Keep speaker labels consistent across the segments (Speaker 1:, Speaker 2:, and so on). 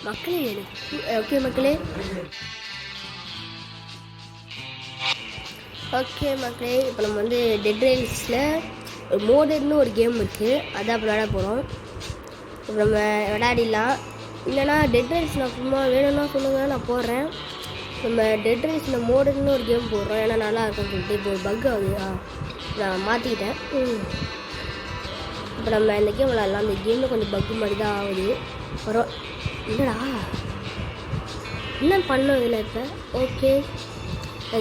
Speaker 1: மக்களே ஓகே மக்களே இப்போ நம்ம வந்து டெட் ரைல்ஸில் மோடர்னு ஒரு கேம் இருக்குது, அதான் இப்போ விளையாட போகிறோம். இப்போ நம்ம விளையாடிடலாம். இல்லைனா டெட் ரைல்ஸில் அப்புறமா வேணும்னா சொல்லுங்கள், நான் போடுறேன். நம்ம டெட் ரைல்ஸில் மோடர்னு ஒரு கேம் போடுறோம், ஏன்னா நல்லா இருக்கும்னு சொல்லிட்டு. இப்போ ஒரு பக் ஆகுது, நான் மாற்றிக்கிட்டேன். இப்போ நம்ம இந்த கேம் விளையாடலாம். அந்த கேமில் கொஞ்சம் பக்கு மாதிரி தான் ஆகுது. வரும் இல்லைடா, என்ன பண்ணோம் இதில்? இப்போ ஓகே,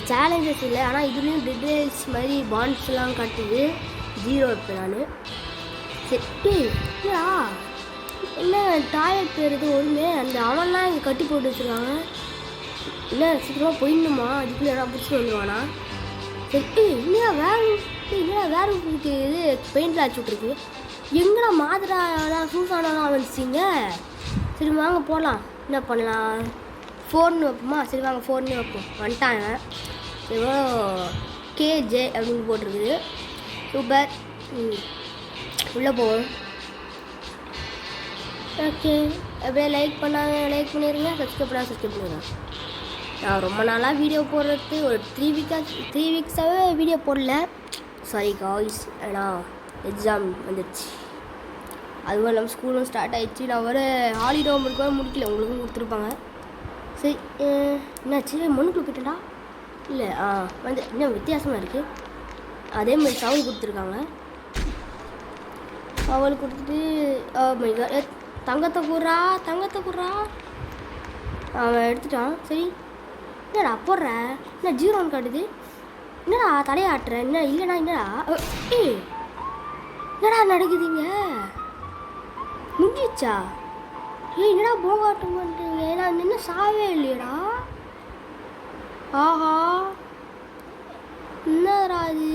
Speaker 1: சேலஞ்சஸ் இல்லை, ஆனால் இதுலேயும் டீட்டெயில்ஸ் மாதிரி பாண்ட்ஸ்லாம் காட்டுது. 0 இப்போ நான் சரி. இல்லைடா, என்ன டாய்லெட் போயிருது ஒன்று, அந்த அவன்லாம் இங்கே கட்டி போட்டு வச்சுருக்காங்க. இல்லை சீக்கிரமாக போயிடணுமா? அதுக்குள்ளே எல்லாம் பிடிச்சிட்டு வந்துடுவானா? சரி. இல்லையா வேறு இது பெயிண்டில் அடிச்சு விட்ருக்கு. எங்கடா மாதிராலாம் சூசானாலாம் வந்துச்சிங்க. சரி வாங்க போகலாம். என்ன பண்ணலாம்? 4 வைப்போமா? சரி வாங்க 4 வைப்போம். வந்துட்டாங்க. எவ்வளோ கேஜே அப்படின்னு போட்டிருக்குது. சூப்பர். உள்ளே போவோம். ஓகே, அப்படியே லைக் பண்ணிடுங்க. சப்ஸ்கிரைப் பண்ணிடுங்க. நான் ரொம்ப நாளாக வீடியோ போடுறது ஒரு 3 வீக்ஸாகவே வீடியோ போடல. சாரி காய்ஸ், ஏன்னா எக்ஸாம் வந்துடுச்சு. அதுவும் நம்ம ஸ்கூலும் ஸ்டார்ட் ஆகிடுச்சு. நான் வர ஹாலிடே ஹோம்ஒர்க் வர முடிக்கல, உங்களுக்கும் கொடுத்துருப்பாங்க. சரி, என்னாச்சு? மண்ணுக்குள்ள போயிட்டா? இல்லை, வந்து இன்னும் வித்தியாசமாக இருக்குது. அதேமாதிரி சவுண்ட் கொடுத்துருக்காங்க. அவளுக்கு கொடுத்துட்டு தங்கத்தை கூடுறா. அவன் எடுத்துட்டான். சரி, என்னடா போடுற? என்ன 0 காட்டுது? என்னடா தலையாட்டுற? என்ன இல்லைடா, என்னடா என்னடா நடக்குதுங்க? முடிஞ்சிச்சா? என்னடா போகாட்டம் பண்ணுறீங்க? நான் இன்னும் சாவே இல்லையடா. ஆஹா, என்னடா அது?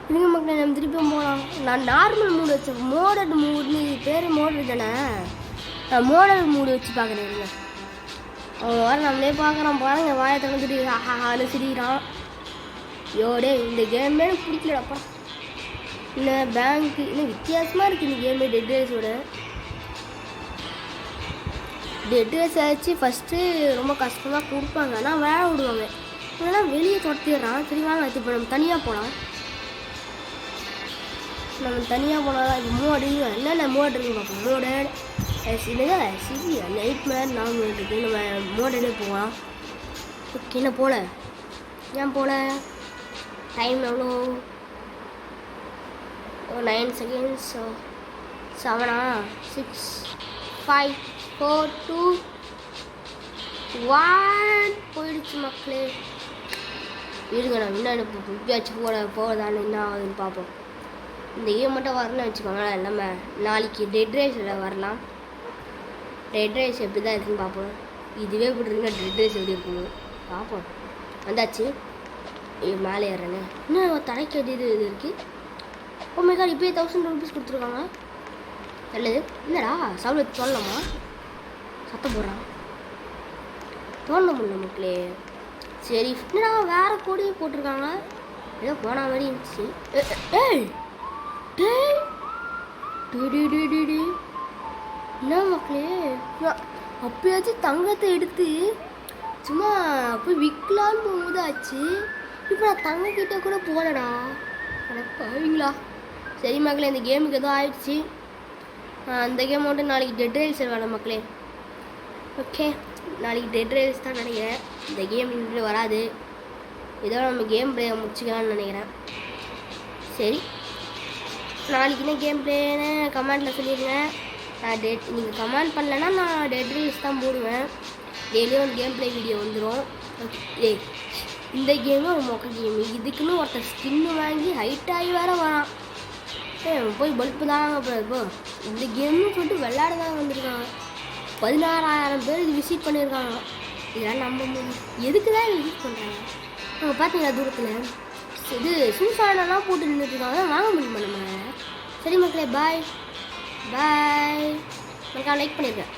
Speaker 1: இருங்க மக்களே, நம்ம திருப்பியும் போகலாம். நான் நார்மல் மூடு வச்சேன். மோடல் மூடுன்னு பேர் மோடல் தானே. நான் மோடல் மூடு வச்சு பார்க்குறேன். இருங்க, அவன் வர நம்மளே பார்க்குறான் பாருங்க. வாயை திறந்துட்டு ஹான்னு சிரிக்கிறான். யோடே, இந்த கேமே எனக்கு பிடிக்கலடாப்பா. இல்லை பேங்க்கு இன்னும் வித்தியாசமாக இருக்குது இந்த கேமு. டெட் ரைஸ் ஆச்சு. ஃபஸ்ட்டு ரொம்ப கஷ்டமாக கொடுப்பாங்க, ஆனால் வேலை விடுவாங்க. இல்லைனா வெளியே துரத்திடுறான். சரி வாங்க, இப்போ நம்ம தனியாக போகலாம். இப்போ மோடு என்னென்ன மோடு இருக்குன்னு பார்ப்போம். மோடல் நைட் மேர் நார்மல் இருக்குது. நம்ம மோடலே போகலாம். ஓகே, என்ன போகல? ஏன் போகல? டைம் எவ்வளோ? 9 seconds. 7 6 5 4 2 1 போயிடுச்சு மக்களே. இருங்க, நான் இன்னும் இப்பயாச்சு போதான்னு என்ன ஆகுதுன்னு பார்ப்போம். இந்த கேம் மட்டும் வரணும்னு வச்சுக்கோங்களேன். நம்ம நாளைக்கு டெட் ரைஸில் வரலாம். டெட் ரைஸ் எப்படி தான் இருக்குன்னு பார்ப்போம். இதுவே இப்படி இருக்குங்க, டெட் ரைஸ் எப்படி இருக்குங்க பார்ப்போம். வந்தாச்சு. மேலே ஏறேன்னு இன்னும் தடைக்கு இது இருக்குது. ஓ மை காட், இப்போயே 1000 rupees கொடுத்துருக்காங்க. நல்லது. என்னடா சவுண்ட் சொல்லலாமா? சத்தம் போடுறான். தோண முடியல மக்களே. சரி, என்னடா வேறு கோடியே போட்டிருக்காங்க. ஏதோ போன மாதிரி இருந்துச்சு. என்ன மக்களே, அப்பயாச்சும் தங்கத்தை எடுத்து சும்மா போய் விற்கலான்னு போகும்போது ஆச்சு. இப்போ நான் தங்கக்கிட்ட கூட போகலடா. பாவீங்களா? சரி மக்களே, இந்த கேமுக்கு எதுவும் ஆயிடுச்சு. அந்த கேம் மட்டும் நாளைக்கு டெட் ரைல்ஸ் வேணும் மக்களே. ஓகே, நாளைக்கு டெட் ரைல்ஸ் தான் நினைக்கிறேன். இந்த கேம் இன்னும் வராது. இதோட நம்ம கேம் ப்ளே முடிச்சுக்கலாம்னு நினைக்கிறேன். சரி, நாளைக்கு என்ன கேம் ப்ளேன்னு கமெண்டில் சொல்லிடுங்க. நான் நீங்கள் கமெண்ட் பண்ணலைன்னா நான் டெட் ரைல்ஸ் தான் போடுவேன். டெய்லியும் ஒரு கேம் ப்ளே வீடியோ வந்துடும். ஓகே, இந்த கேமு ஒரு மொக்க கேமு. இதுக்குன்னு ஒருத்தர் ஸ்கின்னு வாங்கி ஹைட்டாகி வேறு வரான். போய் பல்ப்பு தாங்க இப்போ இந்த கேம்னு சொல்லிட்டு விளையாட தான் வந்திருக்காங்க. 16,000 பேர் இது விசிட் பண்ணியிருக்காங்க. இதெல்லாம் நம்ப முடியும். எதுக்கு தான் விசிட் பண்ணுறாங்க? அவங்க பார்த்தீங்களா தூரத்தில் இது சூசானெல்லாம் போட்டு நின்றுட்டுருக்காங்க. வாங்க முடியுமா நம்ம? சரி மக்களே, பாய். மறக்காம லைக் பண்ணிடுறேன்.